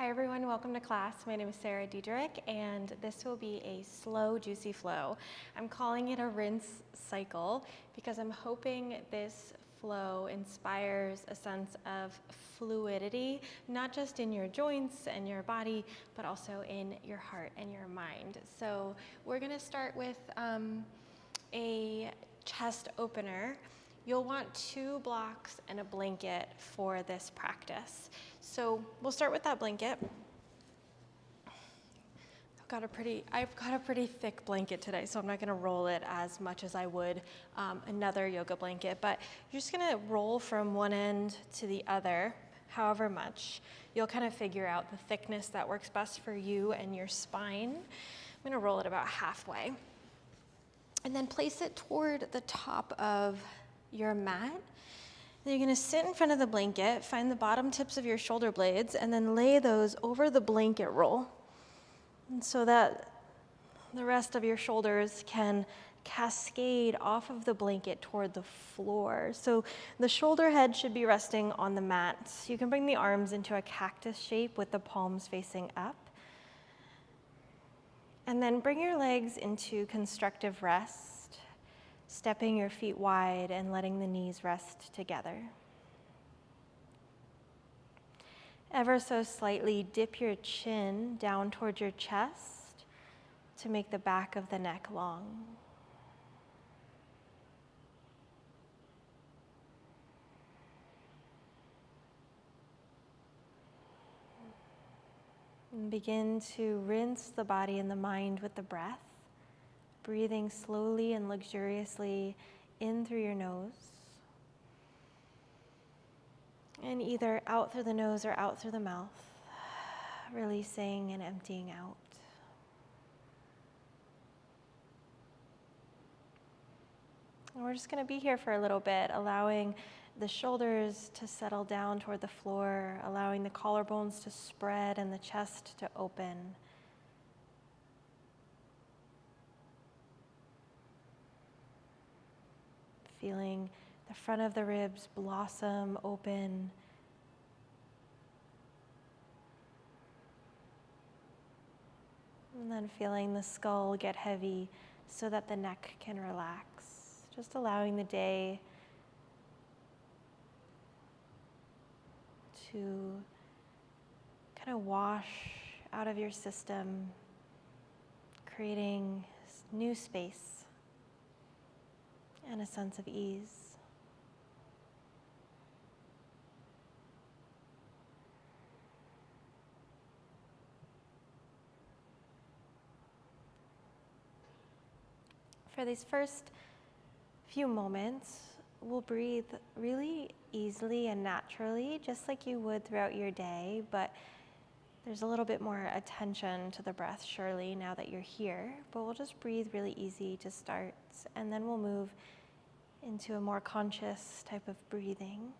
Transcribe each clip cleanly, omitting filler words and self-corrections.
Hi everyone, welcome to class. My name is Sarah Diederich and this will be a slow, juicy flow. I'm calling it a rinse cycle because I'm hoping this flow inspires a sense of fluidity, not just in your joints and your body, but also in your heart and your mind. So we're gonna start with a chest opener. You'll want 2 blocks and a blanket for this practice. So we'll start with that blanket. I've got a pretty thick blanket today, so I'm not gonna roll it as much as I would another yoga blanket, but you're just gonna roll from one end to the other, however much. You'll kind of figure out the thickness that works best for you and your spine. I'm gonna roll it about halfway. And then place it toward the top of your mat. Then you're gonna sit in front of the blanket, find the bottom tips of your shoulder blades, and then lay those over the blanket roll. And so that the rest of your shoulders can cascade off of the blanket toward the floor. So the shoulder head should be resting on the mat. You can bring the arms into a cactus shape with the palms facing up. And then bring your legs into constructive rest, stepping your feet wide and letting the knees rest together. Ever so slightly dip your chin down towards your chest to make the back of the neck long. And begin to rinse the body and the mind with the breath, breathing slowly and luxuriously in through your nose, and either out through the nose or out through the mouth, releasing and emptying out. And we're just going to be here for a little bit, allowing the shoulders to settle down toward the floor, allowing the collarbones to spread and the chest to open. Feeling the front of the ribs blossom open. And then feeling the skull get heavy so that the neck can relax. Just allowing the day to kind of wash out of your system, creating new space and a sense of ease. For these first few moments, we'll breathe really easily and naturally, just like you would throughout your day, but there's a little bit more attention to the breath, surely, now that you're here. But we'll just breathe really easy to start, and then we'll move into a more conscious type of breathing.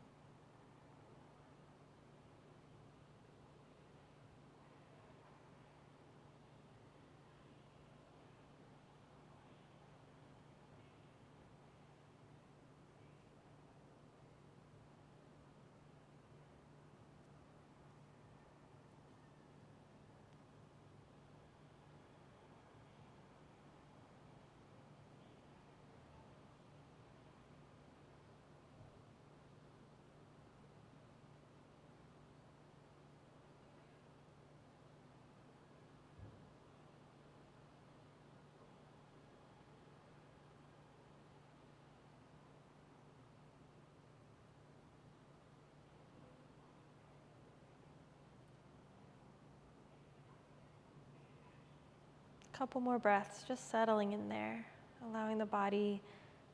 Couple more breaths, just settling in there, allowing the body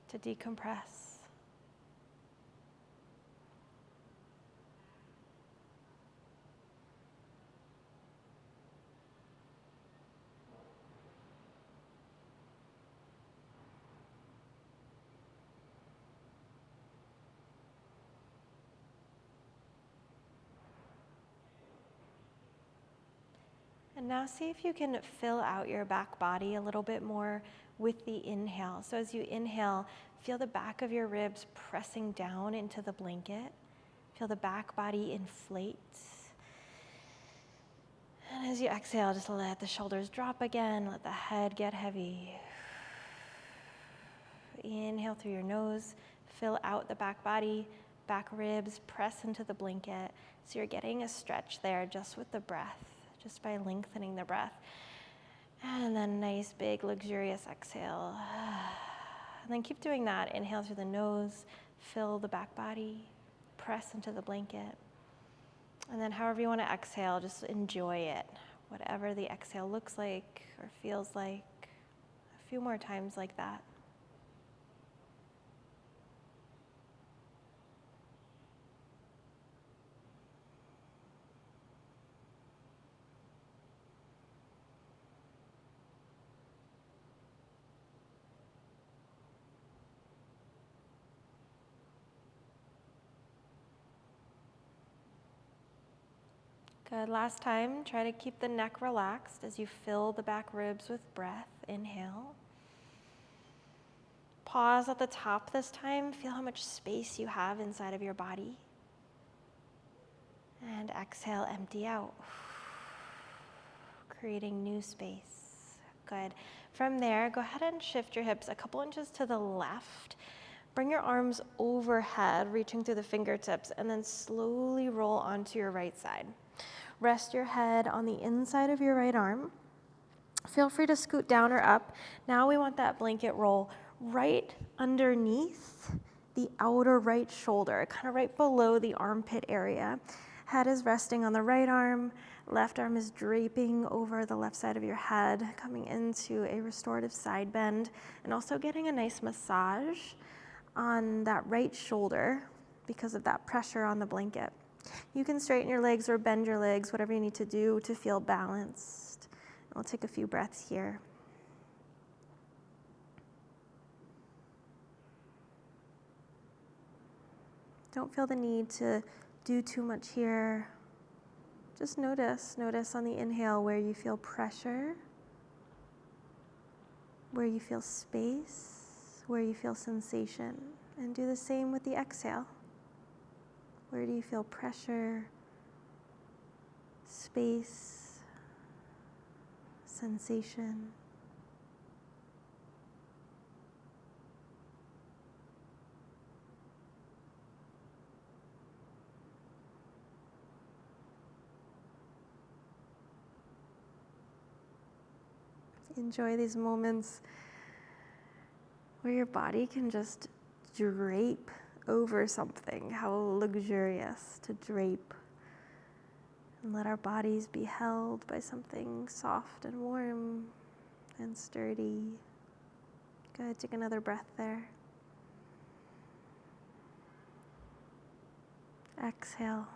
to decompress. And now see if you can fill out your back body a little bit more with the inhale. So as you inhale, feel the back of your ribs pressing down into the blanket. Feel the back body inflate. as you exhale, just let the shoulders drop again, let the head get heavy. Inhale through your nose, fill out the back body, back ribs, press into the blanket. So you're getting a stretch there just with the breath, just by lengthening the breath. And then nice, big, luxurious exhale. And then keep doing that. Inhale through the nose, fill the back body, press into the blanket. And then however you want to exhale, just enjoy it. Whatever the exhale looks like or feels like. A few more times like that. Good. Last time, try to keep the neck relaxed as you fill the back ribs with breath. Inhale. Pause at the top this time. Feel how much space you have inside of your body. And exhale, empty out. Creating new space. Good. From there, go ahead and shift your hips a couple inches to the left. Bring your arms overhead, reaching through the fingertips, and then slowly roll onto your right side. Rest your head on the inside of your right arm. Feel free to scoot down or up. Now we want that blanket roll right underneath the outer right shoulder, kind of right below the armpit area. Head is resting on the right arm. Left arm is draping over the left side of your head, coming into a restorative side bend, and also getting a nice massage on that right shoulder because of that pressure on the blanket. You can straighten your legs or bend your legs, whatever you need to do to feel balanced. I'll take a few breaths here. Don't feel the need to do too much here. Just notice on the inhale where you feel pressure, where you feel space, where you feel sensation, and do the same with the exhale. Where do you feel pressure, space, sensation? Enjoy these moments where your body can just drape over something. How luxurious to drape and let our bodies be held by something soft and warm and sturdy. Good, take another breath there. Exhale.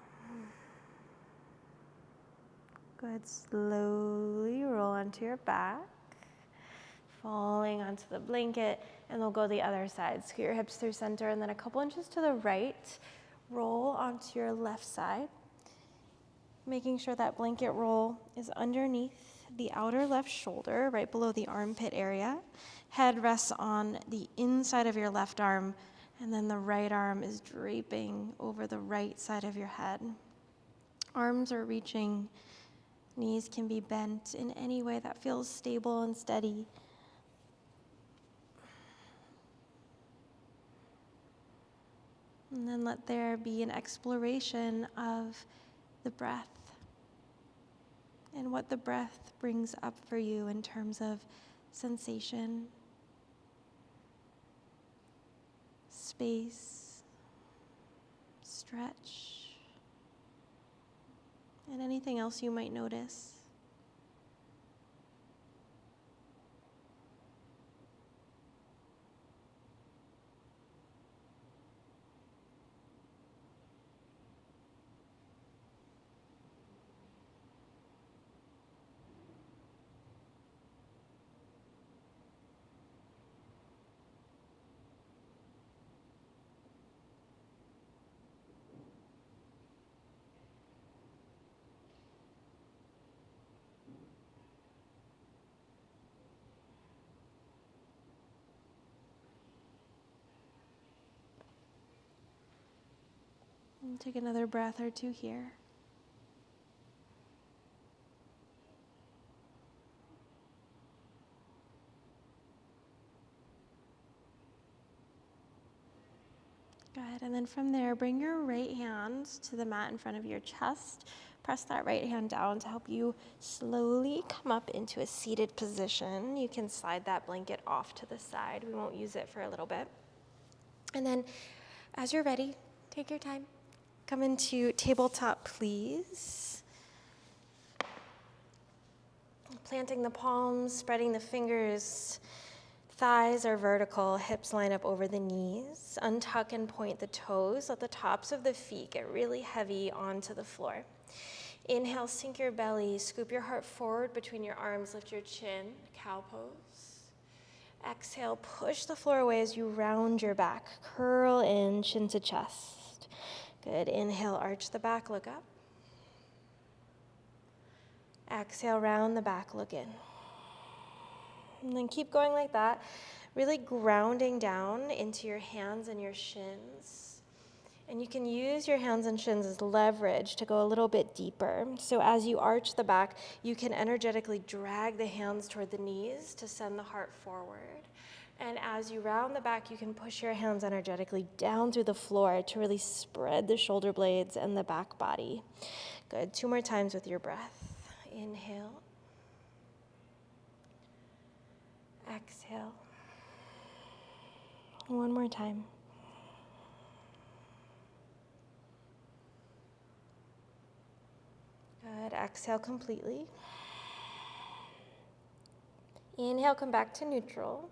Good, slowly roll onto your back, falling onto the blanket, and we'll go the other side. Scoot your hips through center, and then a couple inches to the right, roll onto your left side, making sure that blanket roll is underneath the outer left shoulder, right below the armpit area. Head rests on the inside of your left arm, and then the right arm is draping over the right side of your head. Arms are reaching, knees can be bent in any way that feels stable and steady. And then let there be an exploration of the breath and what the breath brings up for you in terms of sensation, space, stretch, and anything else you might notice. And take another breath or two here. Good, and then from there, bring your right hand to the mat in front of your chest. Press that right hand down to help you slowly come up into a seated position. You can slide that blanket off to the side. We won't use it for a little bit. And then as you're ready, take your time. Come into tabletop, please. Planting the palms, spreading the fingers. Thighs are vertical, hips line up over the knees. Untuck and point the toes. Let the tops of the feet get really heavy onto the floor. Inhale, sink your belly, scoop your heart forward between your arms, lift your chin, cow pose. Exhale, push the floor away as you round your back. Curl in, chin to chest. Good, inhale, arch the back, look up. Exhale, round the back, look in. And then keep going like that, really grounding down into your hands and your shins. And you can use your hands and shins as leverage to go a little bit deeper. So as you arch the back, you can energetically drag the hands toward the knees to send the heart forward. And as you round the back, you can push your hands energetically down through the floor to really spread the shoulder blades and the back body. Good, 2 more times with your breath. Inhale. Exhale. 1 more time. Good. Exhale completely. Inhale, come back to neutral.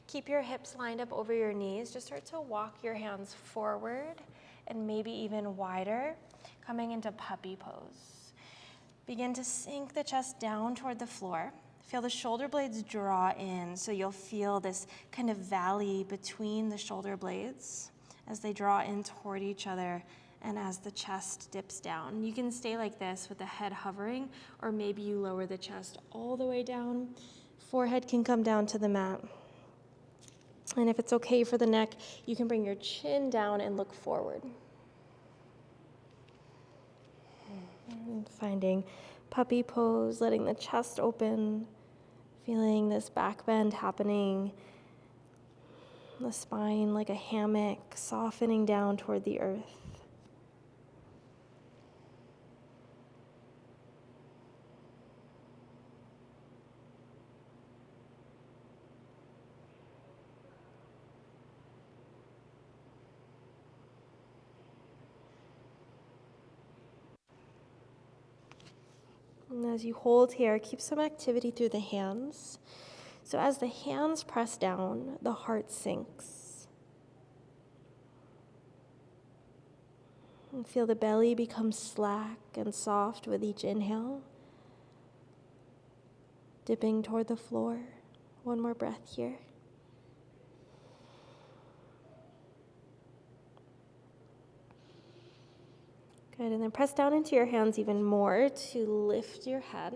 Keep your hips lined up over your knees. Just start to walk your hands forward and maybe even wider, coming into puppy pose. Begin to sink the chest down toward the floor. Feel the shoulder blades draw in, so you'll feel this kind of valley between the shoulder blades as they draw in toward each other and as the chest dips down. You can stay like this with the head hovering, or maybe you lower the chest all the way down. Forehead can come down to the mat. And if it's okay for the neck, you can bring your chin down and look forward. And finding puppy pose, letting the chest open, feeling this back bend happening, the spine like a hammock, softening down toward the earth. And as you hold here, keep some activity through the hands. So as the hands press down, the heart sinks. And feel the belly become slack and soft with each inhale, dipping toward the floor. 1 more breath here. Good, and then press down into your hands even more to lift your head.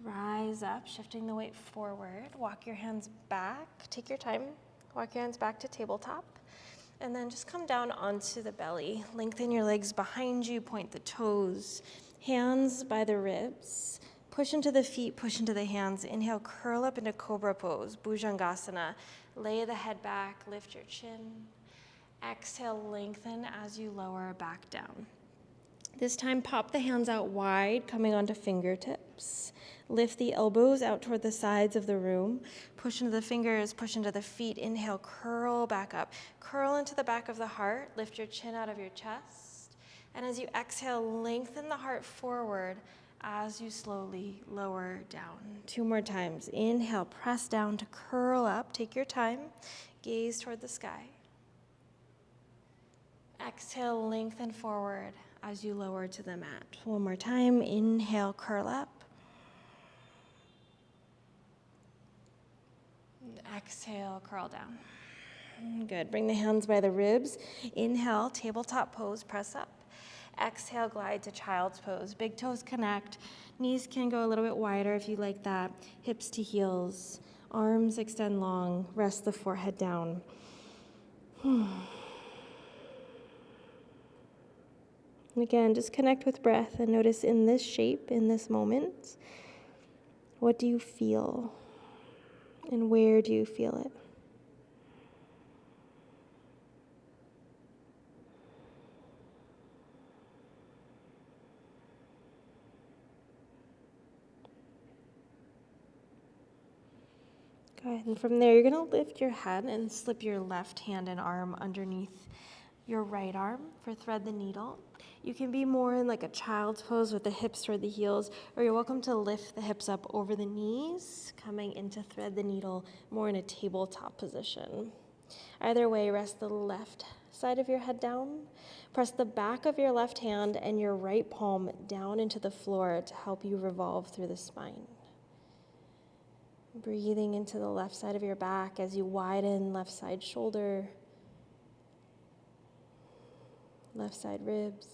Rise up, shifting the weight forward. Walk your hands back. Take your time. Walk your hands back to tabletop. And then just come down onto the belly. Lengthen your legs behind you. Point the toes. Hands by the ribs. Push into the feet, push into the hands. Inhale, curl up into cobra pose, bhujangasana. Lay the head back, lift your chin. Exhale, lengthen as you lower back down. This time, pop the hands out wide, coming onto fingertips. Lift the elbows out toward the sides of the room. Push into the fingers, push into the feet. Inhale, curl back up. Curl into the back of the heart. Lift your chin out of your chest. And as you exhale, lengthen the heart forward as you slowly lower down. 2 more times. Inhale, press down to curl up. Take your time. Gaze toward the sky. Exhale, lengthen forward as you lower to the mat. 1 more time. Inhale, curl up. Exhale, curl down. Good. Bring the hands by the ribs. Inhale, tabletop pose, press up. Exhale, glide to child's pose. Big toes connect. Knees can go a little bit wider if you like that. Hips to heels. Arms extend long. Rest the forehead down. Again, just connect with breath and notice in this shape, in this moment, what do you feel and where do you feel it? Good, and from there, you're gonna lift your head and slip your left hand and arm underneath your right arm for thread the needle. You can be more in like a child's pose with the hips toward the heels, or you're welcome to lift the hips up over the knees, coming into thread the needle more in a tabletop position. Either way, rest the left side of your head down. Press the back of your left hand and your right palm down into the floor to help you revolve through the spine. Breathing into the left side of your back as you widen left side shoulder, left side ribs.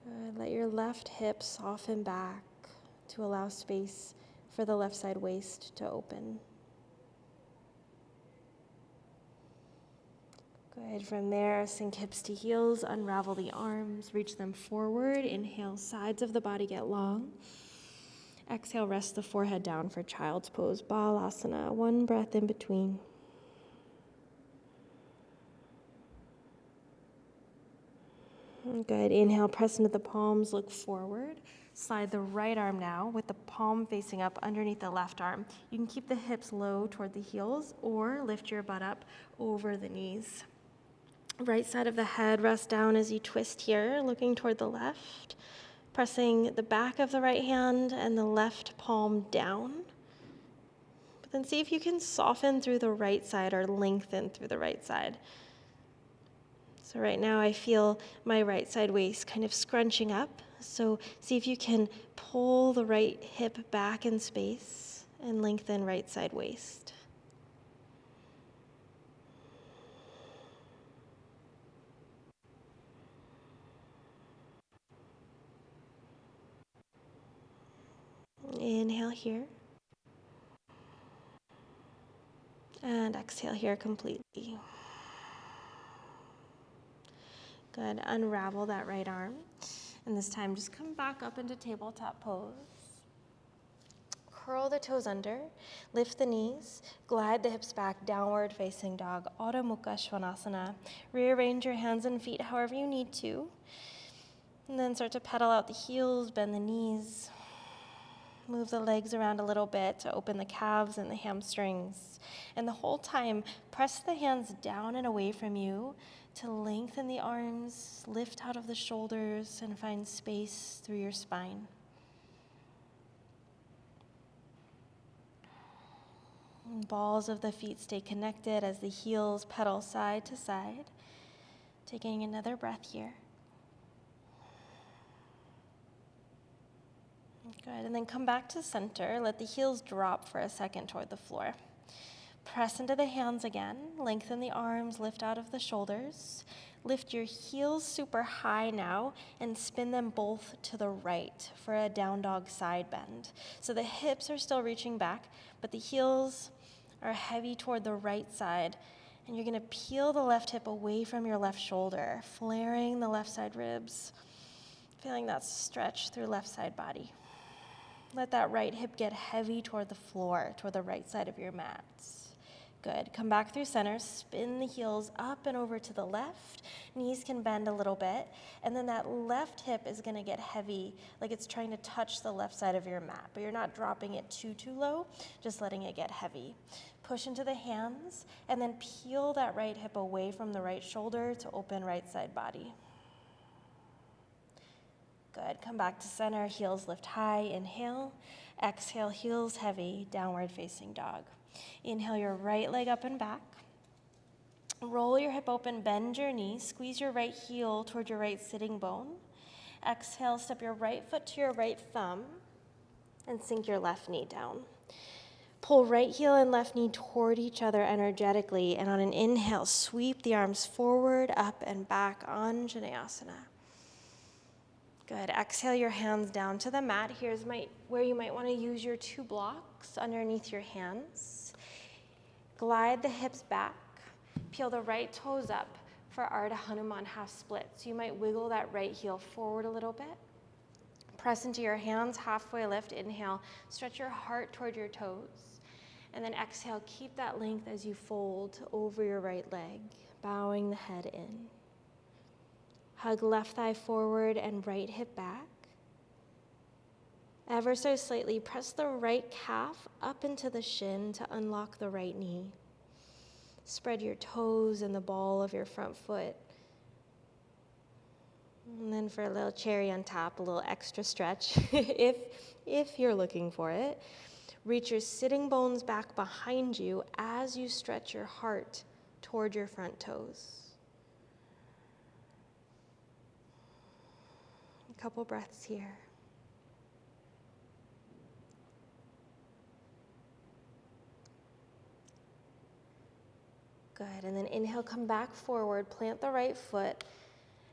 Good. Let your left hip soften back to allow space for the left side waist to open. Good. From there, sink hips to heels, unravel the arms, reach them forward. Inhale, sides of the body get long. Exhale, rest the forehead down for child's pose, balasana. One breath in between. Good. Inhale, press into the palms, look forward. Slide the right arm now with the palm facing up underneath the left arm. You can keep the hips low toward the heels or lift your butt up over the knees. Right side of the head, rest down as you twist here, looking toward the left. Pressing the back of the right hand and the left palm down. But then see if you can soften through the right side or lengthen through the right side. So right now I feel my right side waist kind of scrunching up. So see if you can pull the right hip back in space and lengthen right side waist. Inhale here. And exhale here completely. Good. Unravel that right arm. And this time just come back up into tabletop pose. Curl the toes under, lift the knees, glide the hips back, downward facing dog, Adho Mukha Svanasana. Rearrange your hands and feet however you need to. And then start to pedal out the heels, bend the knees. Move the legs around a little bit to open the calves and the hamstrings. And the whole time, press the hands down and away from you to lengthen the arms, lift out of the shoulders, and find space through your spine. And balls of the feet stay connected as the heels pedal side to side. Taking another breath here. Good, and then come back to center. Let the heels drop for a second toward the floor. Press into the hands again. Lengthen the arms, lift out of the shoulders. Lift your heels super high now and spin them both to the right for a down dog side bend. So the hips are still reaching back, but the heels are heavy toward the right side. And you're gonna peel the left hip away from your left shoulder, flaring the left side ribs, feeling that stretch through left side body. Let that right hip get heavy toward the floor, toward the right side of your mats. Good. Come back through center, spin the heels up and over to the left. Knees can bend a little bit. And then that left hip is gonna get heavy, like it's trying to touch the left side of your mat, but you're not dropping it too low, just letting it get heavy. Push into the hands, and then peel that right hip away from the right shoulder to open right side body. Good. Come back to center, heels lift high, inhale. Exhale, heels heavy, downward facing dog. Inhale your right leg up and back. Roll your hip open, bend your knee, squeeze your right heel toward your right sitting bone. Exhale, step your right foot to your right thumb and sink your left knee down. Pull right heel and left knee toward each other energetically, and on an inhale, sweep the arms forward, up and back, Anjaneyasana. Good. Exhale your hands down to the mat. Here's where you might want to use your 2 blocks underneath your hands. Glide the hips back. Peel the right toes up for Ardha Hanuman half split. So you might wiggle that right heel forward a little bit. Press into your hands, halfway lift, inhale. Stretch your heart toward your toes. And then exhale, keep that length as you fold over your right leg, bowing the head in. Hug left thigh forward and right hip back. Ever so slightly, press the right calf up into the shin to unlock the right knee. Spread your toes and the ball of your front foot. And then for a little cherry on top, a little extra stretch, if you're looking for it, reach your sitting bones back behind you as you stretch your heart toward your front toes. A couple breaths here. Good, and then inhale, come back forward, plant the right foot.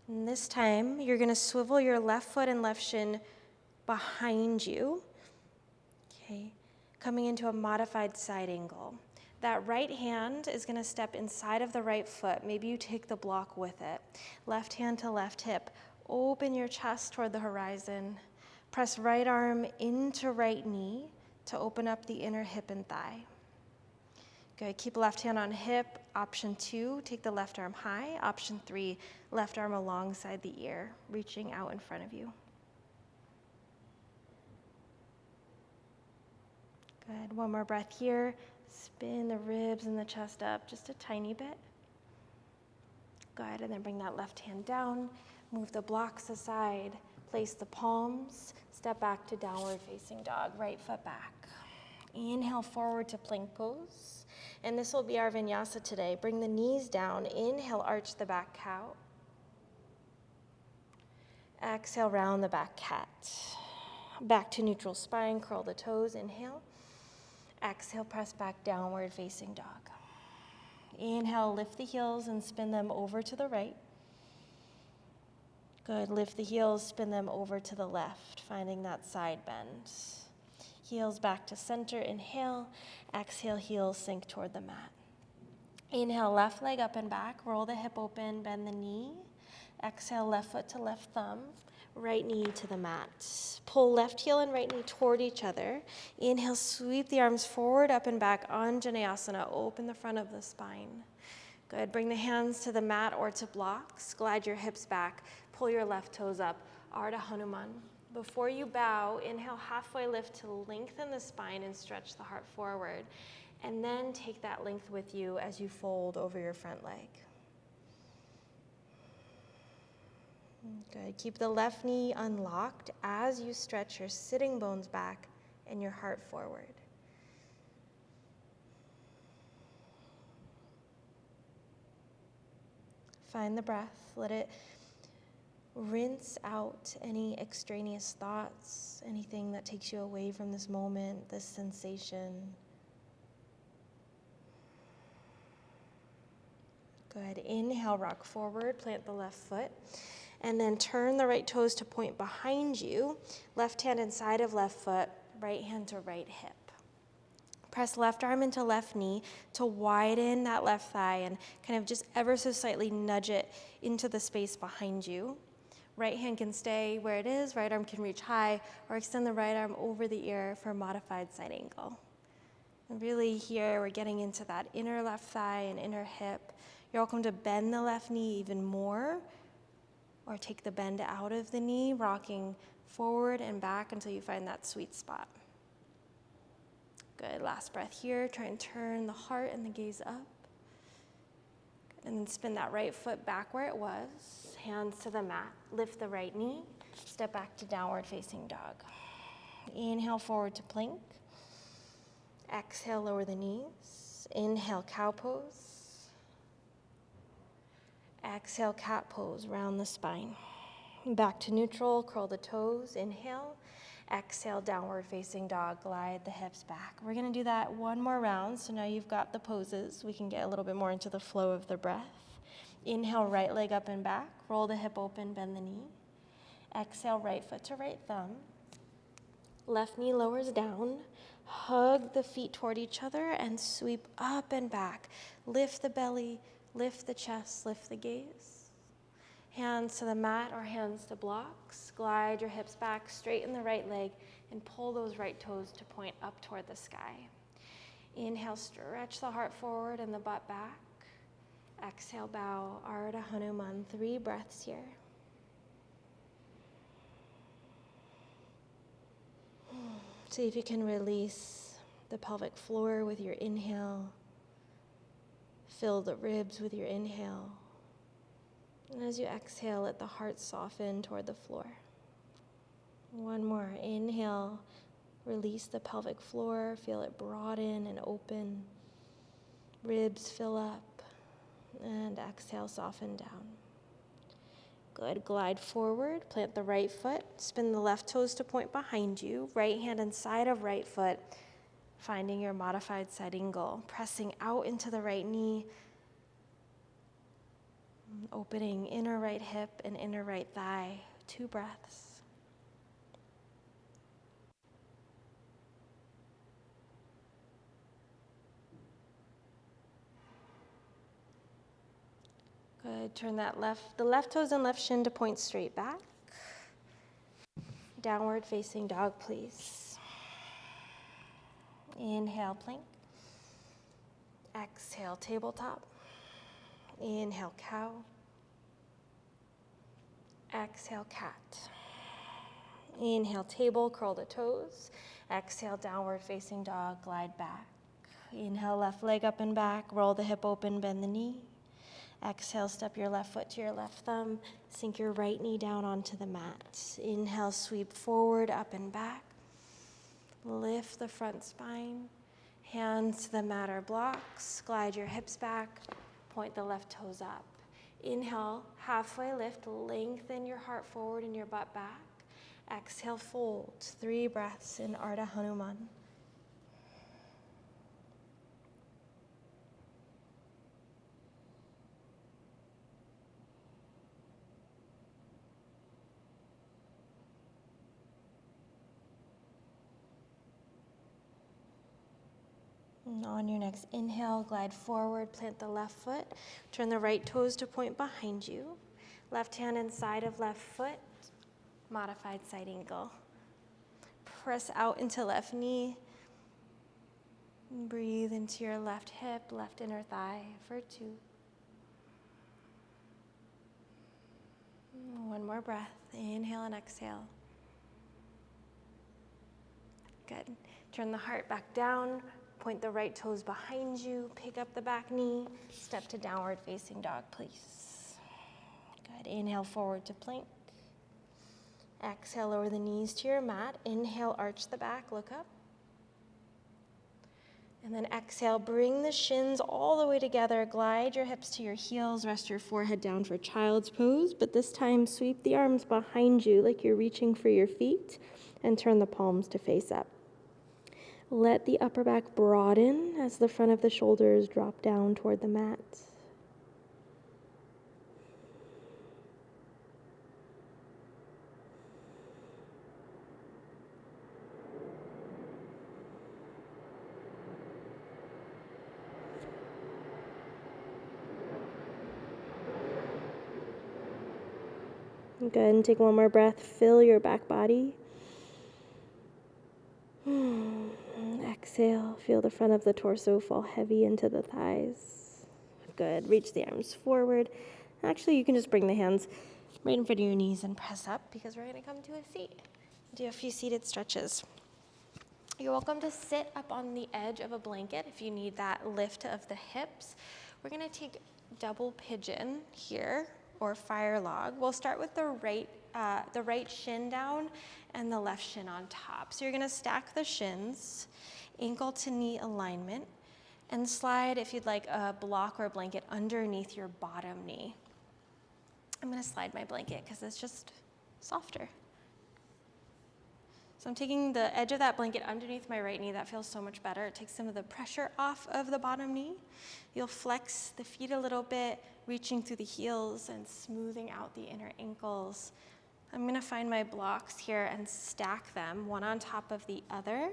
And this time, you're gonna swivel your left foot and left shin behind you, okay? Coming into a modified side angle. That right hand is gonna step inside of the right foot. Maybe you take the block with it. Left hand to left hip. Open your chest toward the horizon. Press right arm into right knee to open up the inner hip and thigh. Good, keep left hand on hip. Option 2, take the left arm high. Option 3, left arm alongside the ear, reaching out in front of you. Good, one more breath here. Spin the ribs and the chest up just a tiny bit. Good, and then bring that left hand down. Move the blocks aside. Place the palms. Step back to downward facing dog, right foot back. Inhale forward to plank pose. And this will be our vinyasa today. Bring the knees down. Inhale, arch the back cow. Exhale, round the back cat. Back to neutral spine, curl the toes. Inhale. Exhale, press back, downward facing dog. Inhale, lift the heels and spin them over to the right. Good, lift the heels, spin them over to the left, finding that side bend. Heels back to center, inhale. Exhale, heels sink toward the mat. Inhale, left leg up and back, roll the hip open, bend the knee. Exhale, left foot to left thumb, right knee to the mat. Pull left heel and right knee toward each other. Inhale, sweep the arms forward, up and back, Anjaneyasana, open the front of the spine. Good, bring the hands to the mat or to blocks, glide your hips back, pull your left toes up, Ardha Hanuman. Before you bow, inhale, halfway lift to lengthen the spine and stretch the heart forward. And then take that length with you as you fold over your front leg. Good. Keep the left knee unlocked as you stretch your sitting bones back and your heart forward. Find the breath. Let it rinse out any extraneous thoughts, anything that takes you away from this moment, this sensation. Good. Inhale, rock forward, plant the left foot, and then turn the right toes to point behind you. Left hand inside of left foot, right hand to right hip. Press left arm into left knee to widen that left thigh and kind of just ever so slightly nudge it into the space behind you. Right hand can stay where it is, right arm can reach high, or extend the right arm over the ear for a modified side angle. And really here, we're getting into that inner left thigh and inner hip. You're welcome to bend the left knee even more, or take the bend out of the knee, rocking forward and back until you find that sweet spot. Good, last breath here. Try and turn the heart and the gaze up. And then spin that right foot back where it was. Hands to the mat. Lift the right knee. Step back to downward facing dog. Inhale forward to plank. Exhale, lower the knees. Inhale, cow pose. Exhale, cat pose, round the spine. Back to neutral, curl the toes. Inhale. Exhale, downward facing dog, glide the hips back. We're gonna do that one more round, so now you've got the poses. We can get a little bit more into the flow of the breath. Inhale, right leg up and back, roll the hip open, bend the knee. Exhale, right foot to right thumb. Left knee lowers down, hug the feet toward each other and sweep up and back. Lift the belly, lift the chest, lift the gaze. Hands to the mat or hands to blocks. Glide your hips back, straighten the right leg, and pull those right toes to point up toward the sky. Inhale, stretch the heart forward and the butt back. Exhale, bow, Ardha Hanuman. 3 breaths here. See if you can release the pelvic floor with your inhale. Fill the ribs with your inhale. And as you exhale, let the heart soften toward the floor. One more. Inhale. Release the pelvic floor. Feel it broaden and open. Ribs fill up. And exhale, soften down. Good. Glide forward. Plant the right foot. Spin the left toes to point behind you. Right hand inside of right foot. Finding your modified side angle. Pressing out into the right knee. Opening inner right hip and inner right thigh. 2 breaths. Good. Turn the left toes and left shin to point straight back. Downward facing dog, please. Inhale, plank. Exhale, tabletop. Inhale, cow. Exhale, cat. Inhale, table, curl the toes. Exhale, downward facing dog, glide back. Inhale, left leg up and back, roll the hip open, bend the knee. Exhale, step your left foot to your left thumb. Sink your right knee down onto the mat. Inhale, sweep forward, up and back. Lift the front spine. Hands to the mat or blocks. Glide your hips back. Point the left toes up. Inhale, halfway lift. Lengthen your heart forward and your butt back. Exhale, fold. 3 breaths in Ardha Hanuman. And on your next inhale, glide forward, plant the left foot. Turn the right toes to point behind you. Left hand inside of left foot. Modified side angle. Press out into left knee. Breathe into your left hip, left inner thigh for 2. One more breath. Inhale and exhale. Good. Turn the heart back down. Point the right toes behind you. Pick up the back knee. Step to downward facing dog, please. Good. Inhale forward to plank. Exhale, lower the knees to your mat. Inhale, arch the back, look up. And then exhale, bring the shins all the way together. Glide your hips to your heels. Rest your forehead down for child's pose. But this time, sweep the arms behind you like you're reaching for your feet. And turn the palms to face up. Let the upper back broaden as the front of the shoulders drop down toward the mat. Good, and take one more breath. Fill your back body. Exhale, feel the front of the torso fall heavy into the thighs. Good, reach the arms forward. Actually, you can just bring the hands right in front of your knees and press up because we're gonna come to a seat. Do a few seated stretches. You're welcome to sit up on the edge of a blanket if you need that lift of the hips. We're gonna take double pigeon here, or fire log. We'll start with the right shin down and the left shin on top. So you're gonna stack the shins, ankle to knee alignment, and slide, if you'd like, a block or a blanket underneath your bottom knee. I'm gonna slide my blanket because it's just softer. So I'm taking the edge of that blanket underneath my right knee. That feels so much better. It takes some of the pressure off of the bottom knee. You'll flex the feet a little bit, reaching through the heels and smoothing out the inner ankles. I'm gonna find my blocks here and stack them one on top of the other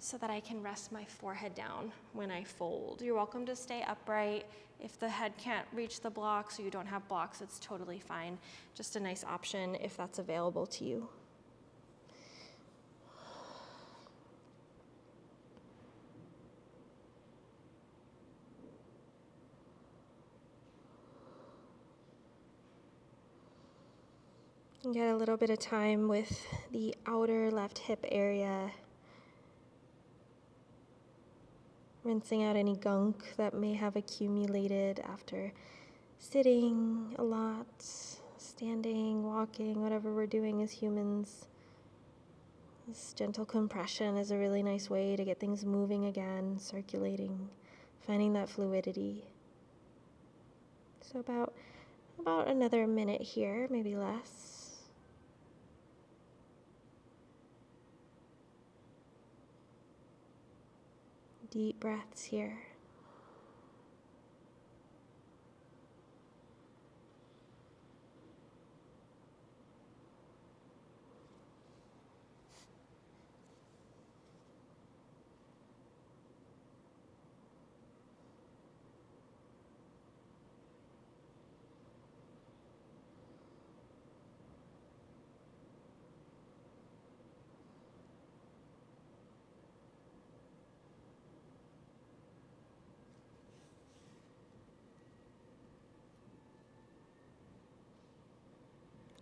so that I can rest my forehead down when I fold. You're welcome to stay upright. If the head can't reach the blocks or you don't have blocks, it's totally fine. Just a nice option if that's available to you. And get a little bit of time with the outer left hip area, rinsing out any gunk that may have accumulated after sitting a lot, standing, walking, whatever we're doing as humans. This gentle compression is a really nice way to get things moving again, circulating, finding that fluidity. So about another minute here, maybe less. Deep breaths here.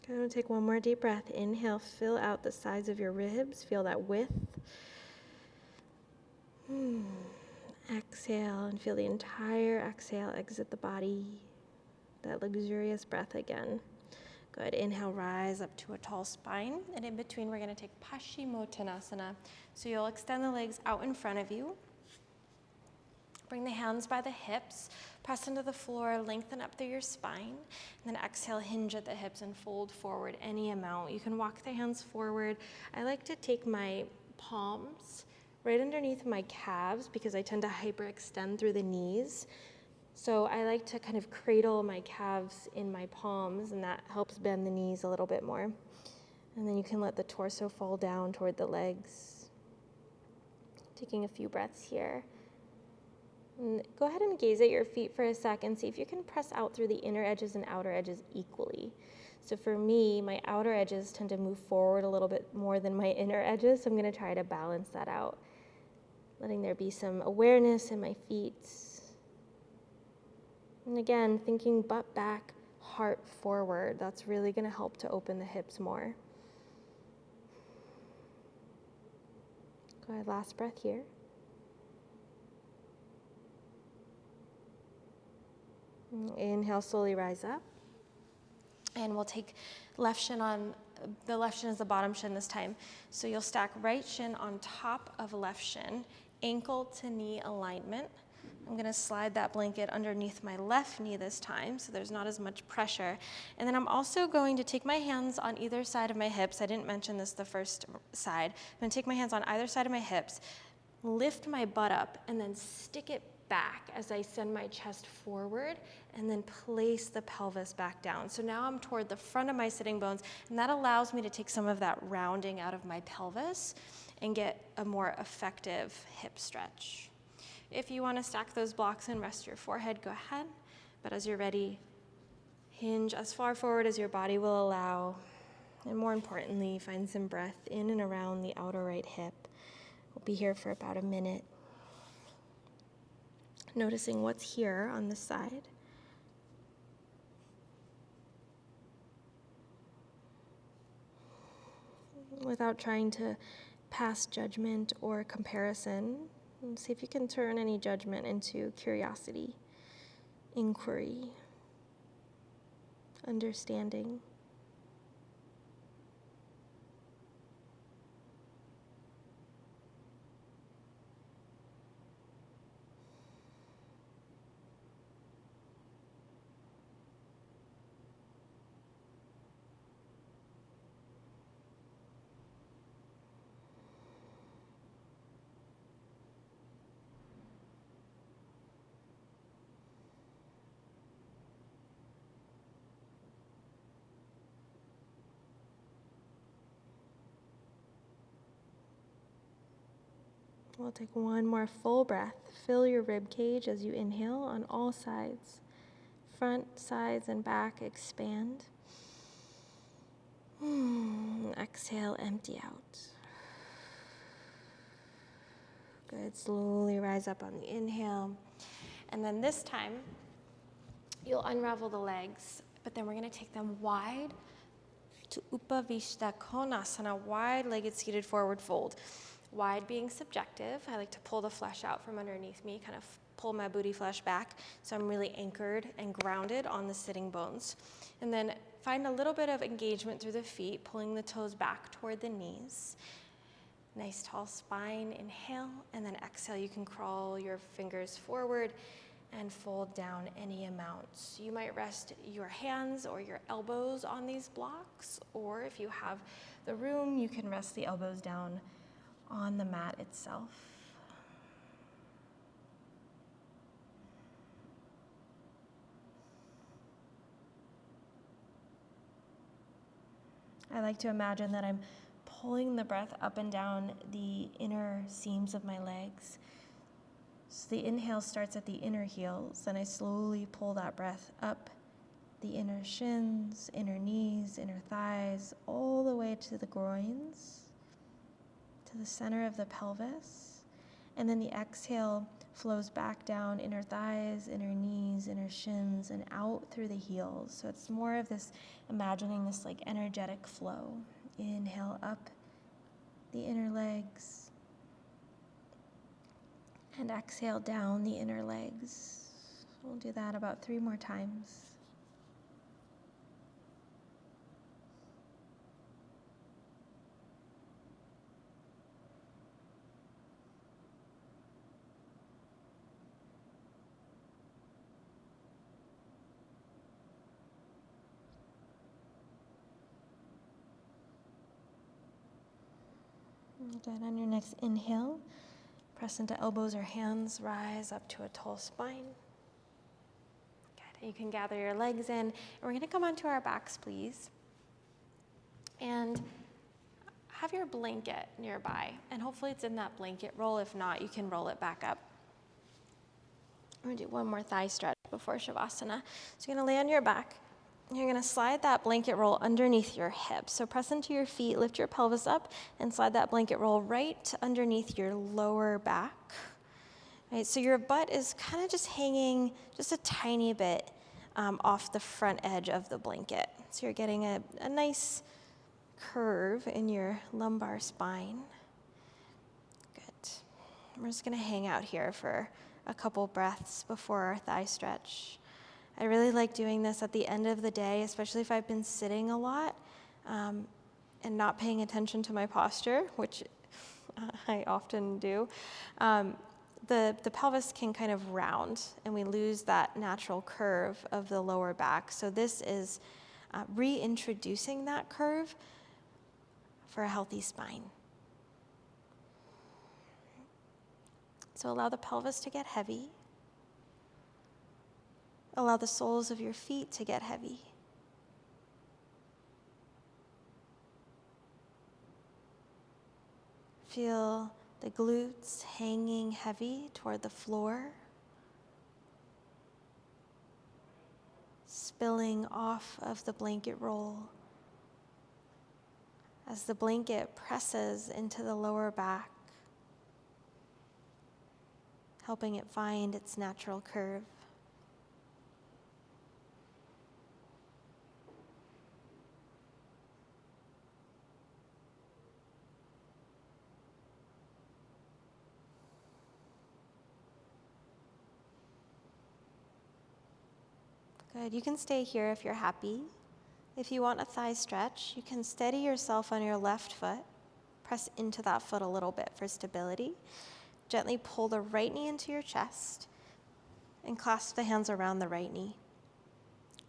Going to take one more deep breath. Inhale, fill out the sides of your ribs. Feel that width. Exhale and feel the entire exhale exit the body. That luxurious breath again. Good. Inhale, rise up to a tall spine. And in between, we're going to take Paschimottanasana. So you'll extend the legs out in front of you. Bring the hands by the hips, press into the floor, lengthen up through your spine, and then exhale, hinge at the hips and fold forward any amount. You can walk the hands forward. I like to take my palms right underneath my calves because I tend to hyperextend through the knees. So I like to kind of cradle my calves in my palms, and that helps bend the knees a little bit more. And then you can let the torso fall down toward the legs. Taking a few breaths here. And go ahead and gaze at your feet for a second. See if you can press out through the inner edges and outer edges equally. So for me, my outer edges tend to move forward a little bit more than my inner edges, so I'm going to try to balance that out. Letting there be some awareness in my feet. And again, thinking butt back, heart forward. That's really going to help to open the hips more. Go ahead, last breath here. Inhale, slowly rise up. And we'll take left shin on, the left shin is the bottom shin this time. So you'll stack right shin on top of left shin, ankle to knee alignment. I'm going to slide that blanket underneath my left knee this time so there's not as much pressure. And then I'm also going to take my hands on either side of my hips. I didn't mention this the first side. I'm going to take my hands on either side of my hips, lift my butt up, and then stick it back as I send my chest forward, and then place the pelvis back down. So now I'm toward the front of my sitting bones, and that allows me to take some of that rounding out of my pelvis and get a more effective hip stretch. If you want to stack those blocks and rest your forehead, go ahead. But as you're ready, hinge as far forward as your body will allow. And more importantly, find some breath in and around the outer right hip. We'll be here for about a minute. Noticing what's here on this side. Without trying to pass judgment or comparison, and see if you can turn any judgment into curiosity, inquiry, understanding. We'll take one more full breath. Fill your rib cage as you inhale on all sides. Front, sides, and back expand. Exhale, empty out. Good. Slowly rise up on the inhale. And then this time, you'll unravel the legs, but then we're going to take them wide to Upavishta Konasana, wide-legged seated forward fold. Wide being subjective. I like to pull the flesh out from underneath me, kind of pull my booty flesh back so I'm really anchored and grounded on the sitting bones. And then find a little bit of engagement through the feet, pulling the toes back toward the knees. Nice tall spine, inhale, and then exhale. You can crawl your fingers forward and fold down any amount. You might rest your hands or your elbows on these blocks, or if you have the room, you can rest the elbows down on the mat itself. I like to imagine that I'm pulling the breath up and down the inner seams of my legs. So the inhale starts at the inner heels, and I slowly pull that breath up the inner shins, inner knees, inner thighs, all the way to the groins, to the center of the pelvis. And then the exhale flows back down inner thighs, inner knees, inner shins, and out through the heels. So it's more of this, imagining this like energetic flow. Inhale up the inner legs, and exhale down the inner legs. We'll do that about 3 more times. Good. On your next inhale, press into elbows or hands, rise up to a tall spine. Good. You can gather your legs in, and we're going to come onto our backs, please. And have your blanket nearby, and hopefully it's in that blanket roll. If not, you can roll it back up. We're going to do one more thigh stretch before Shavasana. So you're going to lay on your back. You're going to slide that blanket roll underneath your hips. So press into your feet, lift your pelvis up, and slide that blanket roll right underneath your lower back. Right, so your butt is kind of just hanging just a tiny bit off the front edge of the blanket. So you're getting a nice curve in your lumbar spine. Good. We're just going to hang out here for a couple breaths before our thigh stretch. I really like doing this at the end of the day, especially if I've been sitting a lot and not paying attention to my posture, which I often do. The pelvis can kind of round, and we lose that natural curve of the lower back. So this is reintroducing that curve for a healthy spine. So allow the pelvis to get heavy. Allow the soles of your feet to get heavy. Feel the glutes hanging heavy toward the floor, spilling off of the blanket roll as the blanket presses into the lower back, helping it find its natural curve. Good. You can stay here if you're happy. If you want a thigh stretch, you can steady yourself on your left foot. Press into that foot a little bit for stability. Gently pull the right knee into your chest and clasp the hands around the right knee.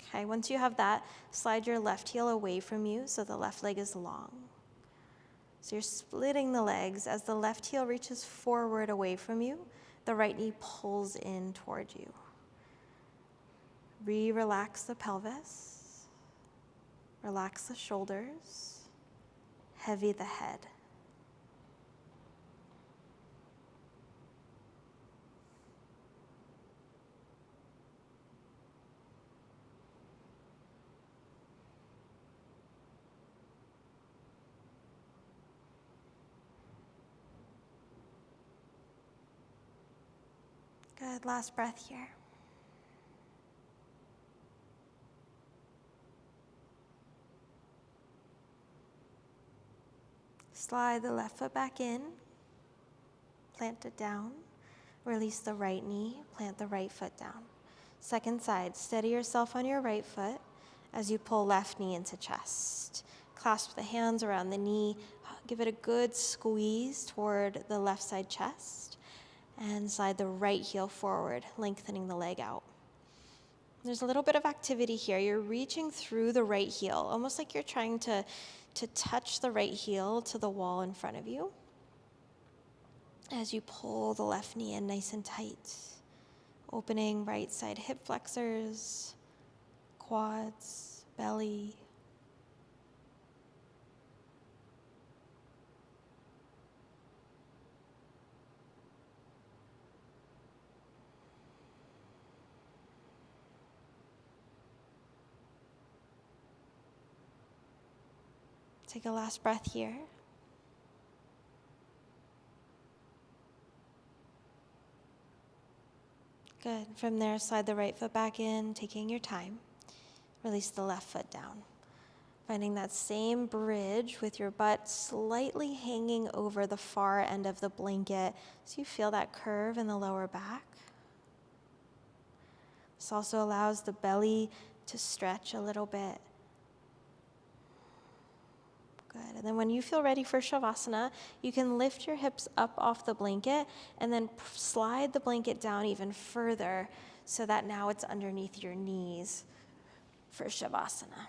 Okay, once you have that, slide your left heel away from you so the left leg is long. So you're splitting the legs. As the left heel reaches forward away from you, the right knee pulls in toward you. Relax the pelvis, relax the shoulders, heavy the head. Good, last breath here. Slide the left foot back in, plant it down, release the right knee, plant the right foot down. Second side, steady yourself on your right foot as you pull left knee into chest. Clasp the hands around the knee, give it a good squeeze toward the left side chest, and slide the right heel forward, lengthening the leg out. There's a little bit of activity here. You're reaching through the right heel, almost like you're trying to touch the right heel to the wall in front of you as you pull the left knee in nice and tight, opening right side hip flexors, quads, belly. Take a last breath here. Good. From there, slide the right foot back in, taking your time. Release the left foot down. Finding that same bridge with your butt slightly hanging over the far end of the blanket so you feel that curve in the lower back. This also allows the belly to stretch a little bit. Good. And then when you feel ready for Shavasana, you can lift your hips up off the blanket and then slide the blanket down even further so that now it's underneath your knees for Shavasana.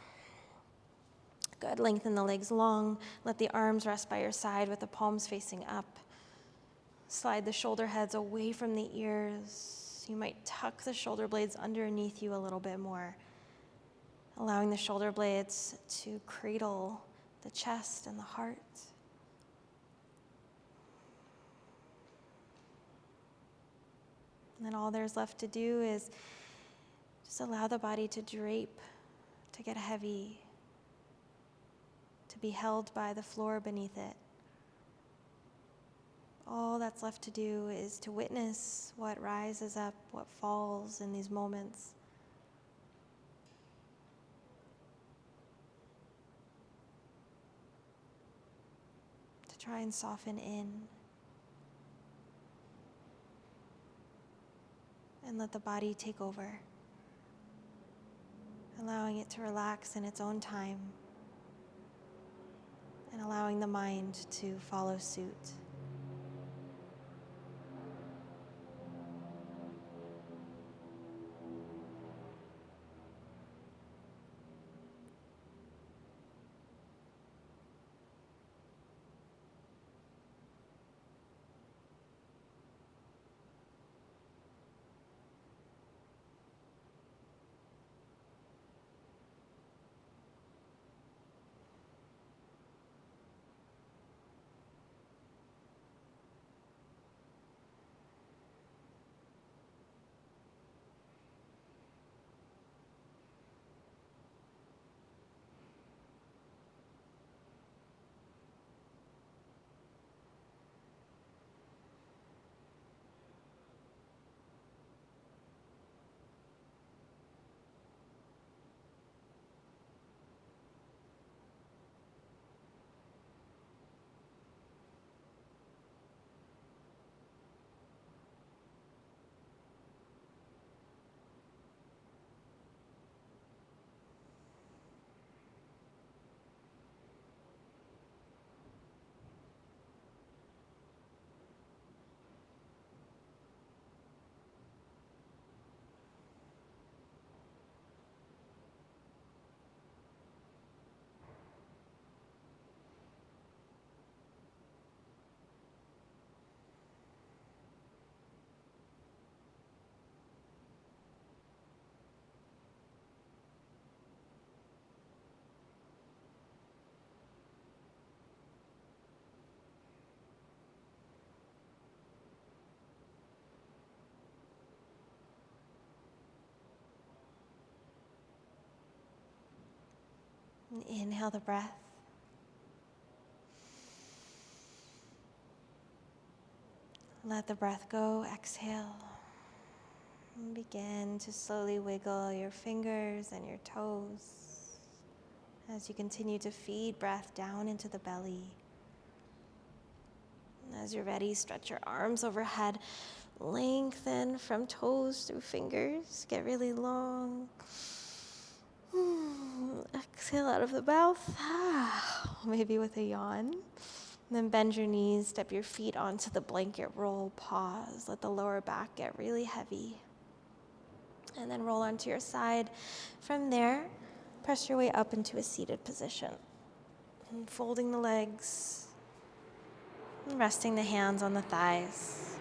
Good. Lengthen the legs long. Let the arms rest by your side with the palms facing up. Slide the shoulder heads away from the ears. You might tuck the shoulder blades underneath you a little bit more, allowing the shoulder blades to cradle the chest and the heart. And then all there's left to do is just allow the body to drape, to get heavy, to be held by the floor beneath it. All that's left to do is to witness what rises up, what falls in these moments. To try and soften in and let the body take over, allowing it to relax in its own time and allowing the mind to follow suit. And inhale the breath. Let the breath go. Exhale. And begin to slowly wiggle your fingers and your toes as you continue to feed breath down into the belly. And as you're ready, stretch your arms overhead. Lengthen from toes through fingers. Get really long. Exhale out of the mouth. Maybe with a yawn. And then bend your knees, step your feet onto the blanket roll, pause. Let the lower back get really heavy. And then roll onto your side. From there, press your way up into a seated position. And folding the legs, and resting the hands on the thighs.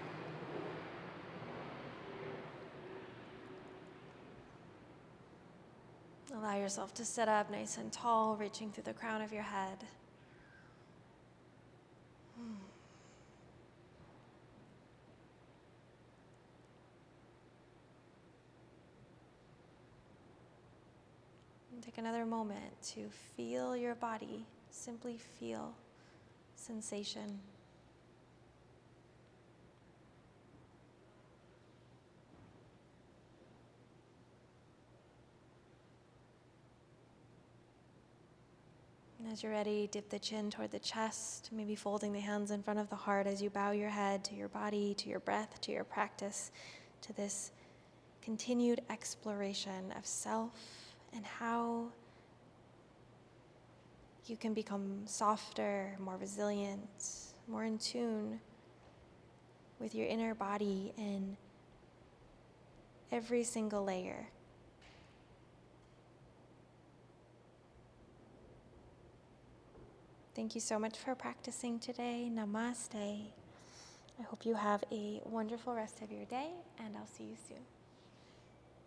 Allow yourself to sit up nice and tall, reaching through the crown of your head. And take another moment to feel your body. Simply feel sensation. And as you're ready, dip the chin toward the chest, maybe folding the hands in front of the heart as you bow your head to your body, to your breath, to your practice, to this continued exploration of self and how you can become softer, more resilient, more in tune with your inner body in every single layer. Thank you so much for practicing today. Namaste. I hope you have a wonderful rest of your day, and I'll see you soon.